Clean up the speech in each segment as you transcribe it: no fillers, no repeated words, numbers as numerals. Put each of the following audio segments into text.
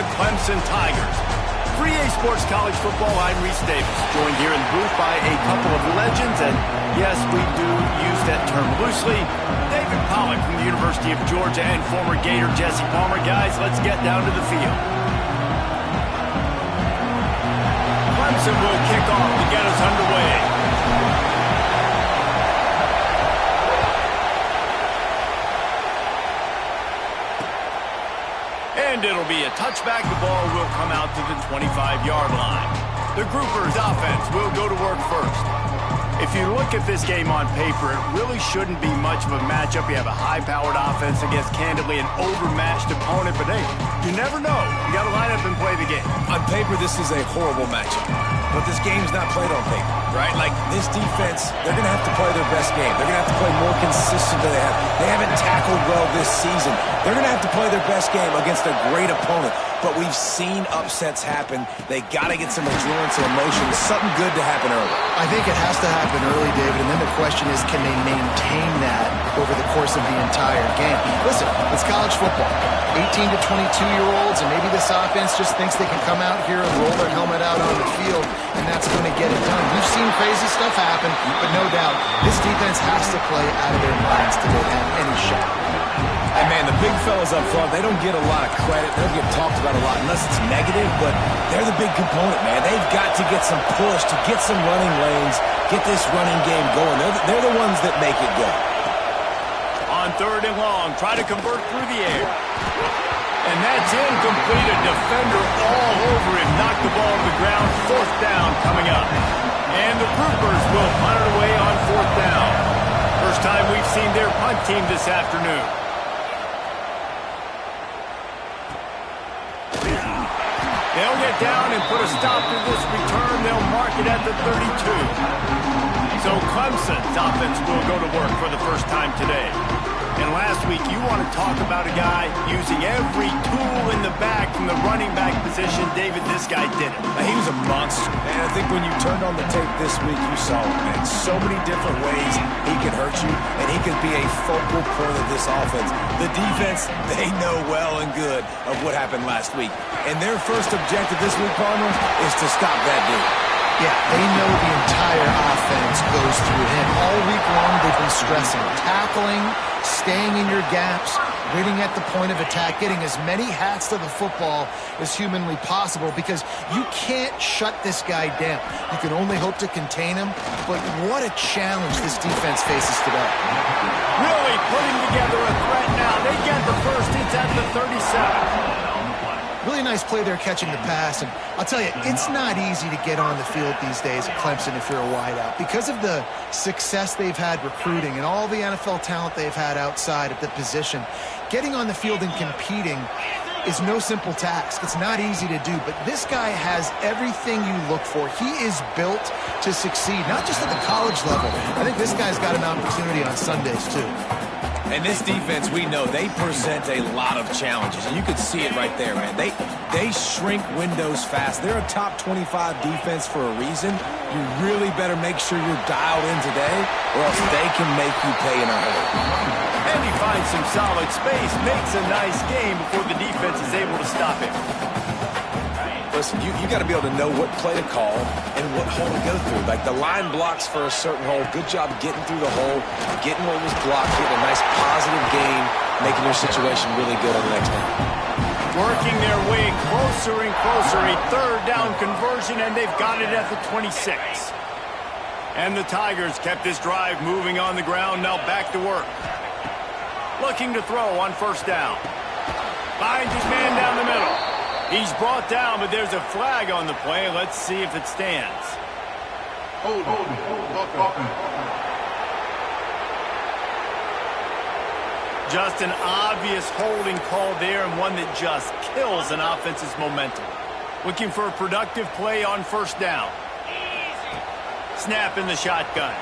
the Clemson Tigers. 3A Sports College Football, I'm Reese Davis, joined here in the booth by a couple of legends, and yes, we do use that term loosely. David Pollack from the University of Georgia and former Gator Jesse Palmer. Guys, let's get down to the field. Clemson will kick off to get us underway. And it'll be a touchback. The ball will come out to the 25-yard line. The Groupers offense will go to work first. If you look at this game on paper, it really shouldn't be much of a matchup. You have a high-powered offense against, candidly, an overmatched opponent. But, hey, you never know. You got to line up and play the game. On paper, this is a horrible matchup. But this game's not played on paper, right? Like, this defense, they're going to have to play their best game. They're going to have to play more consistent than they have. They haven't tackled well this season. They're going to have to play their best game against a great opponent. But we've seen upsets happen. They got to get some endurance and emotion. Something good to happen early. I think it has to happen early, David, and then the question is, can they maintain that over the course of the entire game? Listen, it's college football. 18 to 22-year-olds, and maybe this offense just thinks they can come out here and roll their helmet out on the field, and that's going to get it done. We've seen crazy stuff happen, but no doubt, this defense has to play out of their minds today to have any shot. And, man, the big fellas up front, they don't get a lot of credit. They don't get talked about a lot unless it's negative, but they're the big component, man. They've got to get some push, to get some running lanes, get this running game going. They're the ones that make it go. On 3rd and long, try to convert through the air. And that's incomplete. A defender all over him. Knocked the ball to the ground. 4th down coming up. And the Groupers will punt it away on 4th down. First time we've seen their punt team this afternoon. They'll get down and put a stop to this return. They'll mark it at the 32. So Clemson's offense will go to work for the first time today. And last week, you want to talk about a guy using every tool in the back from the running back position. David, this guy did it. He was a monster. And I think when you turned on the tape this week, you saw it, man. So many different ways he can hurt you, and he could be a focal point of this offense. The defense, they know well and good of what happened last week. And their first objective this week, Palmer, is to stop that dude. Yeah, they know the entire offense goes through him. All week long, they've been stressing tackling, staying in your gaps, waiting at the point of attack, getting as many hats to the football as humanly possible, because you can't shut this guy down. You can only hope to contain him, but what a challenge this defense faces today. Really putting together a threat now. They get the first. It's at the 37. Really nice play there catching the pass, and I'll tell you, it's not easy to get on the field these days at Clemson if you're a wideout. Because of the success they've had recruiting and all the NFL talent they've had outside of the position, getting on the field and competing is no simple task. It's not easy to do, but this guy has everything you look for. He is built to succeed, not just at the college level. I think this guy's got an opportunity on Sundays, too. And this defense, we know, they present a lot of challenges. And you can see it right there, man. They shrink windows fast. They're a top 25 defense for a reason. You really better make sure you're dialed in today, or else they can make you pay in a hurry. And he finds some solid space, makes a nice game before the defense is able to stop him. Listen, you got to be able to know what play to call and what hole to go through. Like, the line blocks for a certain hole. Good job getting through the hole, getting what was blocked, getting a nice positive gain, making your situation really good on the next one. Working their way closer and closer. A 3rd down conversion, and they've got it at the 26. And the Tigers kept this drive moving on the ground. Now back to work. Looking to throw on 1st down. Finds his man down the middle. He's brought down, but there's a flag on the play. Let's see if it stands. Hold. Just an obvious holding call there, and one that just kills an offense's momentum. Looking for a productive play on 1st down. Snap in the shotgun.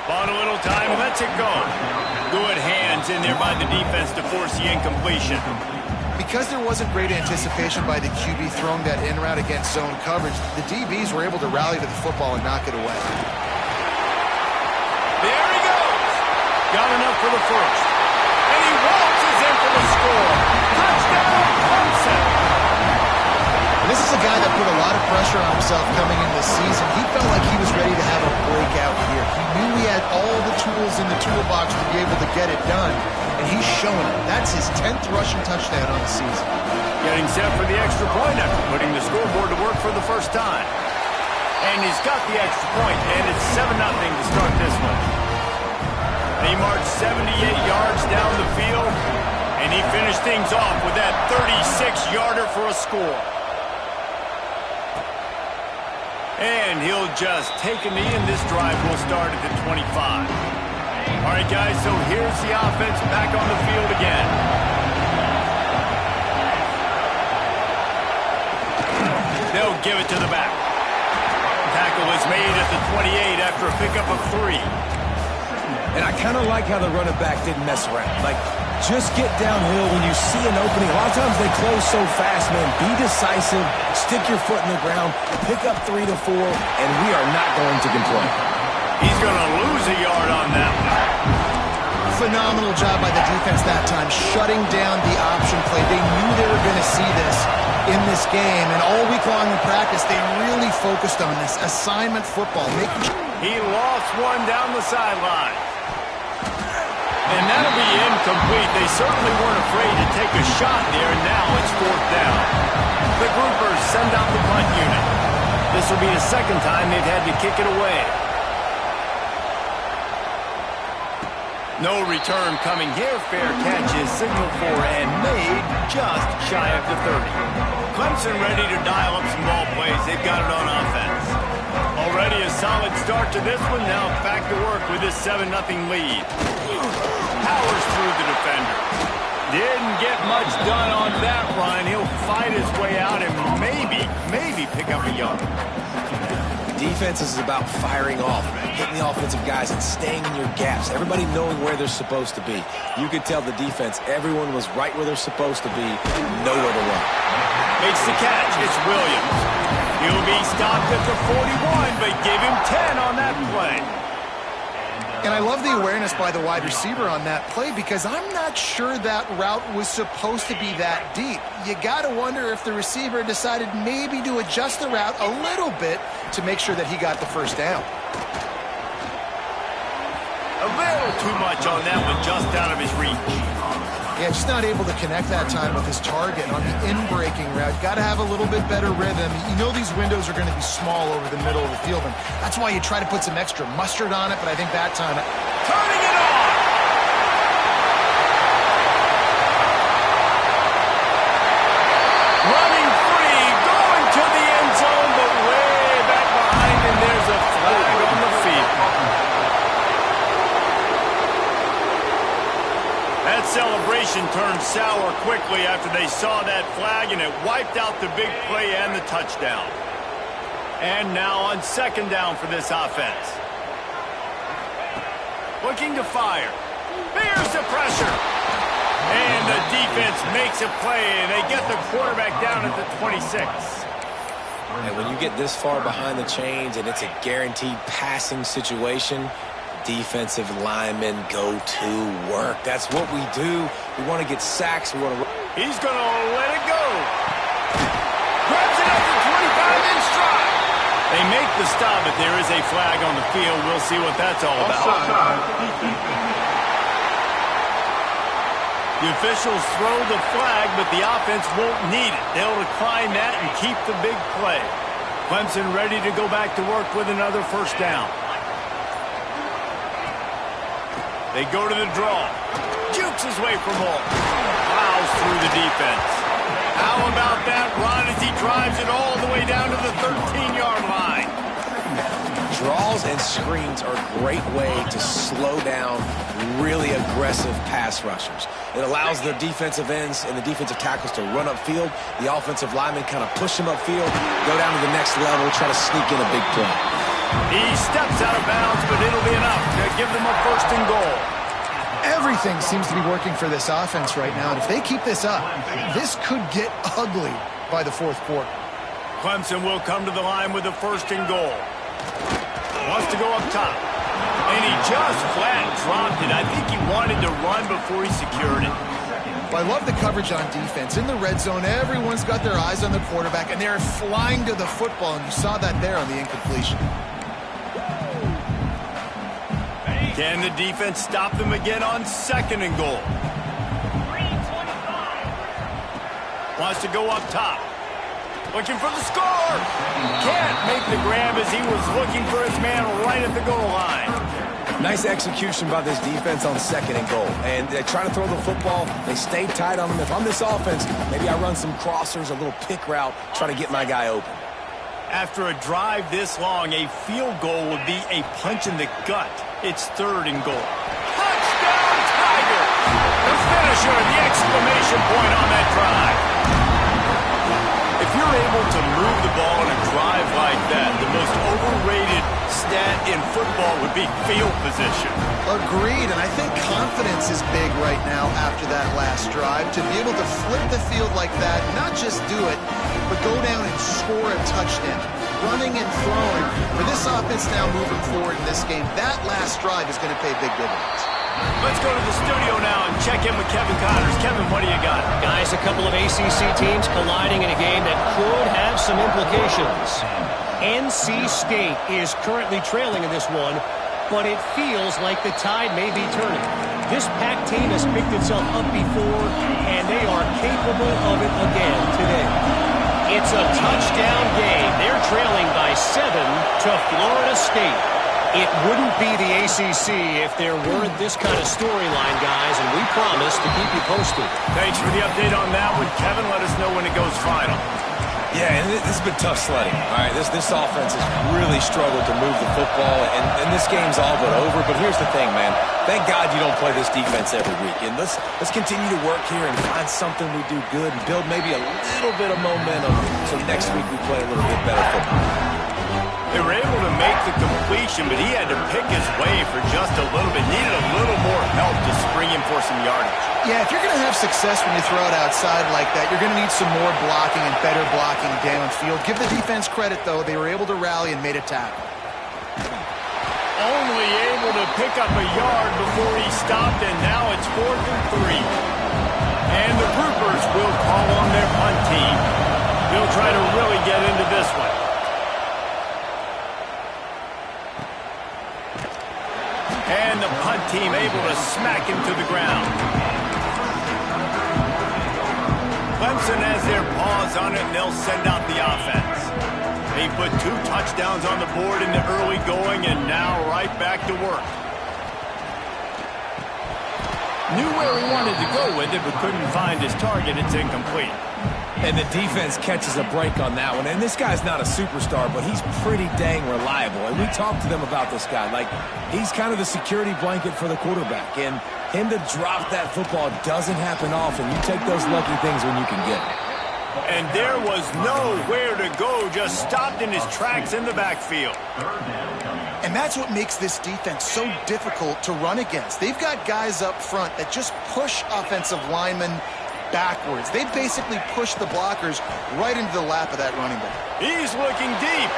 Bought a little time, lets it go. Good hands in there by the defense to force the incompletion. Because there wasn't great anticipation by the QB throwing that in route against zone coverage, the DBs were able to rally to the football and knock it away. There he goes. Got enough for the first. And he waltzes in for the score. Touchdown, Clemson. set. This is a guy that put a lot of pressure on himself coming in this season. He felt like he was ready to have a breakout here. He knew he had all the tools in the toolbox to be able to get it done, and he's showing it. That's his 10th rushing touchdown on the season. Getting set for the extra point after putting the scoreboard to work for the first time. And he's got the extra point, and it's 7-0 to start this one. He marched 78 yards down the field, and he finished things off with that 36-yarder for a score. And he'll just take a knee, and this drive will start at the 25. All right, guys, so here's the offense back on the field again. They'll give it to the back. Tackle is made at the 28 after a pickup of 3. And I kind of like how the running back didn't mess around. Like, just get downhill when you see an opening. A lot of times they close so fast, man. Be decisive, stick your foot in the ground, pick up 3 to 4, and we are not going to complain. He's going to lose a yard on that one. Phenomenal job by the defense that time, shutting down the option play. They knew they were going to see this in this game, and all week long in practice, they really focused on this assignment football. He lost one down the sideline. And that'll be incomplete. They certainly weren't afraid to take a shot there, and now it's 4th down. The groupers send out the punt unit. This will be the second time they've had to kick it away. No return coming here. Fair catch is signaled for and made just shy of the 30. Clemson ready to dial up some ball plays. They've got it on offense. Already a solid start to this one. Now back to work with this 7-0 lead. Powers through the defender. Didn't get much done on that run. He'll fight his way out and maybe pick up a yard. Defense is about firing off, hitting the offensive guys and staying in your gaps. Everybody knowing where they're supposed to be. You could tell the defense, everyone was right where they're supposed to be, nowhere to run. Makes the catch. It's Williams. He'll be stopped at the 41, but give him 10 on that play. And I love the awareness by the wide receiver on that play because I'm not sure that route was supposed to be that deep. You got to wonder if the receiver decided maybe to adjust the route a little bit to make sure that he got the first down. A little too much on that one, just out of his reach. Yeah, just not able to connect that time with his target on the in-breaking route. Got to have a little bit better rhythm. You know these windows are going to be small over the middle of the field, and that's why you try to put some extra mustard on it, but I think that time... Turning it on! Running free, going to the end zone, but way back behind, and there's a flag on the field. That celebration turned sour quickly after they saw that flag, and it wiped out the big play and the touchdown. And now on 2nd down for this offense. Looking to fire. There's the pressure. And the defense makes a play, and they get the quarterback down at the 26. And when you get this far behind the chains and it's a guaranteed passing situation, defensive linemen go to work. That's what we do. We want to get sacks. We want to... He's going to let it go. Grabs it at the 25 in stride. They make the stop, but there is a flag on the field. We'll see what that's all about. The officials throw the flag, but the offense won't need it. They'll decline that and keep the big play. Clemson ready to go back to work with another first down. They go to the draw. Jukes his way from home. Plows through the defense. How about that run as he drives it all the way down to the 13-yard line? Draws and screens are a great way to slow down really aggressive pass rushers. It allows the defensive ends and the defensive tackles to run upfield. The offensive linemen kind of push them upfield, go down to the next level, try to sneak in a big play. He steps out of bounds, but it'll be enough to give them a 1st and goal. Everything seems to be working for this offense right now, and if they keep this up, this could get ugly by the 4th quarter. Clemson will come to the line with a 1st and goal. Wants to go up top. And he just flat dropped it. I think he wanted to run before he secured it. Well, I love the coverage on defense. In the red zone, everyone's got their eyes on the quarterback, and they're flying to the football, and you saw that there on the incompletion. Can the defense stop them again on 2nd and goal? Wants to go up top. Looking for the score. Can't make the grab as he was looking for his man right at the goal line. Nice execution by this defense on 2nd and goal. And they try to throw the football. They stay tight on them. If I'm this offense, maybe I run some crossers, a little pick route, try to get my guy open. After a drive this long, a field goal would be a punch in the gut. It's 3rd and goal. Touchdown, Tiger! The finisher, the exclamation point on that drive. If you're able to move the ball in a drive like that, the most overrated stat in football would be field position. Agreed, and I think confidence is big right now after that last drive. To be able to flip the field like that, not just do it, but go down and score a touchdown. Running and throwing. For this offense now moving forward in this game, that last drive is going to pay big dividends. Let's go to the studio now and check in with Kevin Connors. Kevin, what do you got? Guys, a couple of ACC teams colliding in a game that could have some implications. NC State is currently trailing in this one, but it feels like the tide may be turning. This Pac team has picked itself up before, and they are capable of it again today. It's a touchdown game. They're trailing by 7 to Florida State. It wouldn't be the ACC if there weren't this kind of storyline, guys, and we promise to keep you posted. Thanks for the update on that one, Kevin. Let us know when it goes final. Yeah, and this has been tough sledding. All right, this offense has really struggled to move the football, and this game's all but over. But here's the thing, man. Thank God you don't play this defense every week. And let's continue to work here and find something we do good and build maybe a little bit of momentum so next week we play a little bit better football. They were able to make the completion, but he had to pick his way for just a little bit. Needed a little more help to spring him for some yardage. Yeah, if you're going to have success when you throw it outside like that, you're going to need some more blocking and better blocking downfield. Give the defense credit, though. They were able to rally and made a tackle. Only able to pick up a yard before he stopped, and now it's 4th and 3. And the Groupers will call on their punt team. They'll try to really get into this one. And the punt team able to smack him to the ground. Clemson has their paws on it, and they'll send out the offense. They put 2 touchdowns on the board in the early going, and now right back to work. Knew where he wanted to go with it, but couldn't find his target. It's incomplete. And the defense catches a break on that one. And this guy's not a superstar, but he's pretty dang reliable. And we talked to them about this guy. Like, he's kind of the security blanket for the quarterback. And him to drop that football doesn't happen often. You take those lucky things when you can get it. And there was nowhere to go. Just stopped in his tracks in the backfield. And that's what makes this defense so difficult to run against. They've got guys up front that just push offensive linemen backwards. They basically push the blockers right into the lap of that running back. He's looking deep.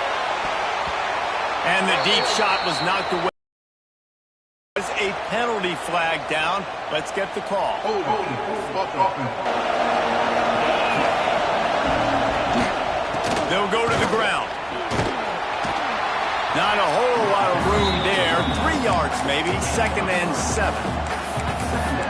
And the deep shot was knocked away. There's a penalty flag down. Let's get the call. They'll go to the ground. Not a whole lot of room there. 3 yards maybe. 2nd and 7.